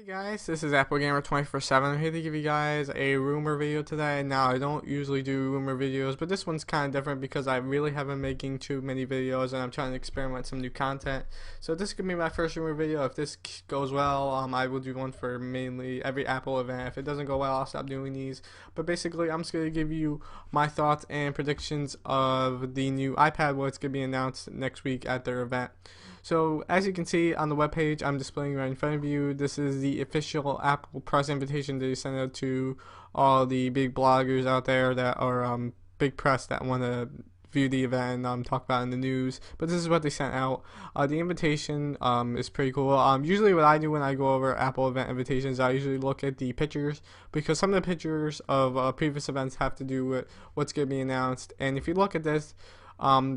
Hey guys, this is Apple Gamer 24/7. I'm here to give you guys a rumor video today. Now, I don't usually do rumor videos, but this one's kind of different because I really haven't been making too many videos and I'm trying to experiment some new content. So this is going to be my first rumor video. If this goes well, I will do one for mainly every Apple event. If it doesn't go well, I'll stop doing these. But basically, I'm just going to give you my thoughts and predictions of the new iPad, what's going to be announced next week at their event. So as you can see on the webpage I'm displaying right in front of you, this is the official Apple press invitation they sent out to all the big bloggers out there that are big press that want to view the event and talk about it in the news. But this is what they sent out. The invitation is pretty cool. Usually what I do when I go over Apple event invitations, I usually look at the pictures because some of the pictures of previous events have to do with what's going to be announced. And if you look at this,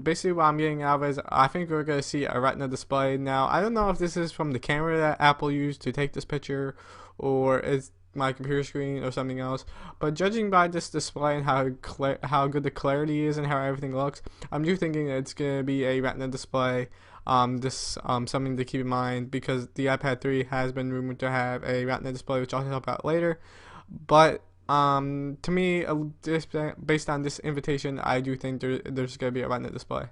basically what I'm getting out of is I think we're going to see a Retina display. Now, I don't know if this is from the camera that Apple used to take this picture or it's my computer screen or something else, but judging by this display and how good the clarity is and how everything looks, I'm just thinking that it's going to be a Retina display. This something to keep in mind because the iPad 3 has been rumored to have a Retina display, which I'll talk about later. But to me, based on this invitation, I do think there's going to be a Retina display.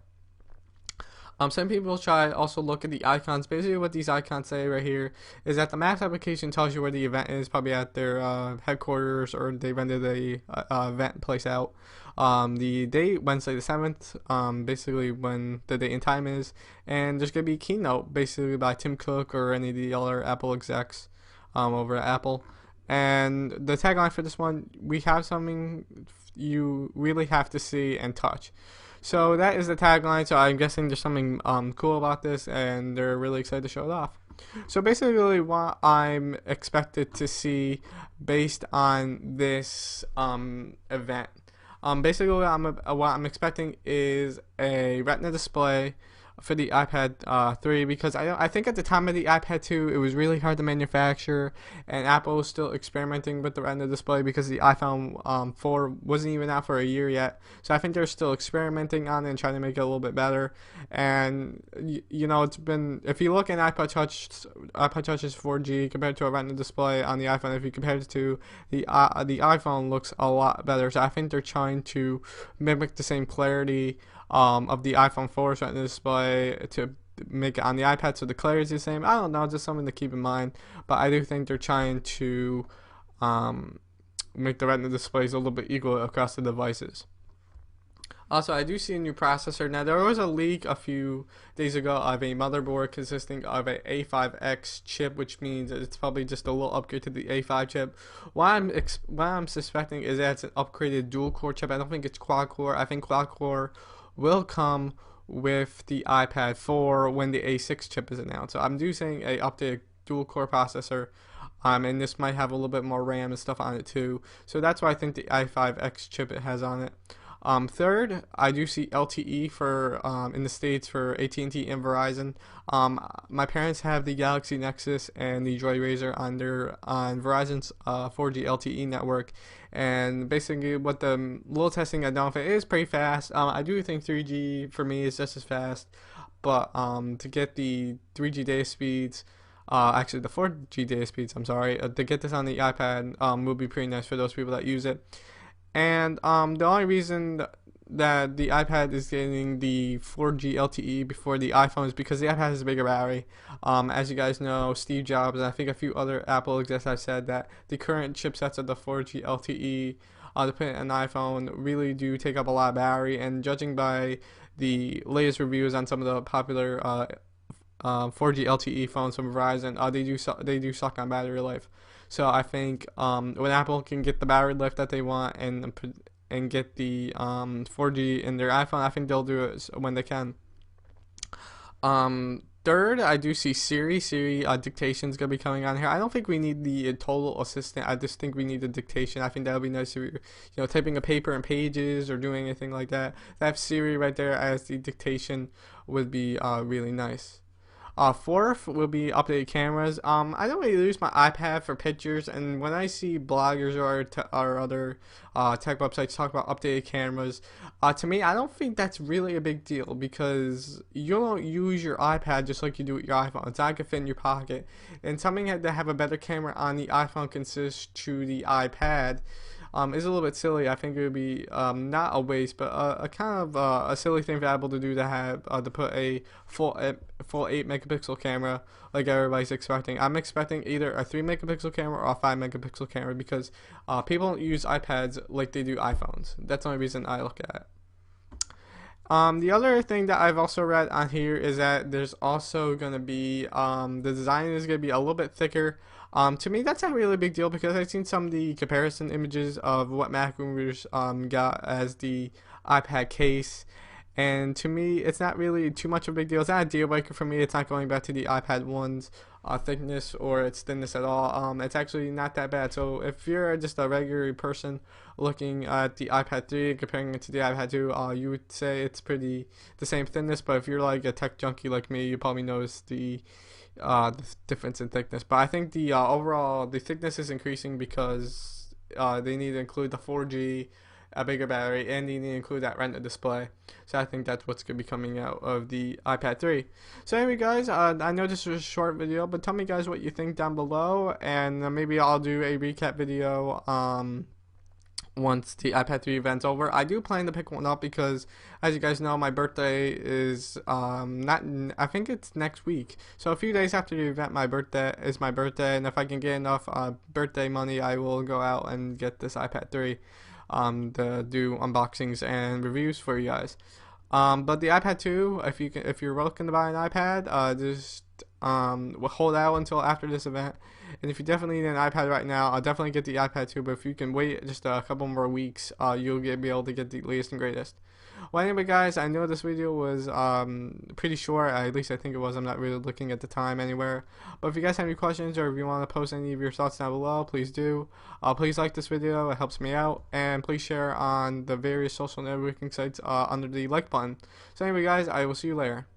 Some people try also look at the icons. Basically, what these icons say right here is that the Maps application tells you where the event is, probably at their headquarters, or they rented the event place out. The date, Wednesday the 7th, basically when the date and time is, and there's going to be a keynote, basically by Tim Cook or any of the other Apple execs over at Apple. And the tagline for this one, we have something you really have to see and touch. So that is the tagline. So I'm guessing there's something cool about this, and they're really excited to show it off. So basically, what I'm expected to see based on this event, basically what I'm expecting is a Retina display for the iPad 3 because I think at the time of the iPad 2 it was really hard to manufacture and Apple was still experimenting with the Retina display because the iPhone 4 wasn't even out for a year yet, so I think they're still experimenting on it and trying to make it a little bit better. And it's been, if you look at iPod Touch is 4G compared to a Retina display on the iPhone. If you compare it to the iPhone, looks a lot better, so I think they're trying to mimic the same clarity of the iPhone 4's Retina display to make it on the iPad, so the clarity is the same. I don't know, just something to keep in mind. But I do think they're trying to make the Retina displays a little bit equal across the devices. Also, I do see a new processor. Now, there was a leak a few days ago of a motherboard consisting of a A5X chip, which means it's probably just a little upgrade to the A5 chip. What I'm suspecting is that it's an upgraded dual-core chip. I don't think it's quad-core. I think quad-core will come with the iPad 4 when the A6 chip is announced. So I'm saying a updated dual core processor, and this might have a little bit more RAM and stuff on it too. So that's why I think the i5X chip it has on it. Third, I do see LTE for in the States for AT&T and Verizon. My parents have the Galaxy Nexus and the Droid Razr on Verizon's 4G LTE network, and basically what the little testing I've done with it is pretty fast. I do think 3G for me is just as fast, but to get the 3G data speeds, actually the 4G data speeds, I'm sorry, to get this on the iPad will be pretty nice for those people that use it. And the only reason that the iPad is getting the 4G LTE before the iPhone is because the iPad has a bigger battery. As you guys know, Steve Jobs and I think a few other Apple execs have said that the current chipsets of the 4G LTE to put in an iPhone really do take up a lot of battery. And judging by the latest reviews on some of the popular 4G LTE phones from Verizon, they do suck on battery life. So I think when Apple can get the battery life that they want and get the 4G in their iPhone, I think they'll do it when they can. Third, I do see Siri. Siri dictation is gonna be coming on here. I don't think we need the total assistant. I just think we need the dictation. I think that would be nice if typing a paper and pages or doing anything like that. To have Siri right there as the dictation would be really nice. Fourth will be updated cameras. I don't really use my iPad for pictures, and when I see bloggers or other tech websites talk about updated cameras, to me, I don't think that's really a big deal because you don't use your iPad just like you do with your iPhone. It's not gonna fit in your pocket, and something that have a better camera on the iPhone consist to the iPad. Is a little bit silly. I think it would be not a waste, but a kind of a silly thing for Apple to do to have to put a full 8 megapixel camera like everybody's expecting. I'm expecting either a 3 megapixel camera or a 5 megapixel camera because people don't use iPads like they do iPhones. That's the only reason I look at it. The other thing that I've also read on here is that there's also going to be, the design is going to be a little bit thicker. To me, that's not really a big deal because I've seen some of the comparison images of what Mac Rumors got as the iPad case. And to me, it's not really too much of a big deal. It's not a deal breaker for me. It's not going back to the iPad 1's thickness or its thinness at all. It's actually not that bad. So if you're just a regular person looking at the iPad 3 and comparing it to the iPad 2, you would say it's pretty the same thickness. But if you're like a tech junkie like me, you probably notice the difference in thickness. But I think the overall the thickness is increasing because they need to include the 4G, a bigger battery, and you need to include that Retina display. So I think that's what's going to be coming out of the iPad 3. So anyway, guys, I know this was a short video, but tell me, guys, what you think down below, and maybe I'll do a recap video once the iPad 3 event's over. I do plan to pick one up because, as you guys know, my birthday is I think it's next week. So a few days after the event, my birthday, and if I can get enough birthday money, I will go out and get this iPad 3. To do unboxings and reviews for you guys. But the iPad 2, if you're looking to buy an iPad, just we'll hold out until after this event. And if you definitely need an iPad right now, I'll definitely get the iPad 2. But if you can wait just a couple more weeks, you'll be able to get the latest and greatest. Well, anyway, guys, I know this video was pretty short. At least I think it was. I'm not really looking at the time anywhere. But if you guys have any questions or if you want to post any of your thoughts down below, please do. Please like this video. It helps me out. And please share on the various social networking sites under the like button. So anyway, guys, I will see you later.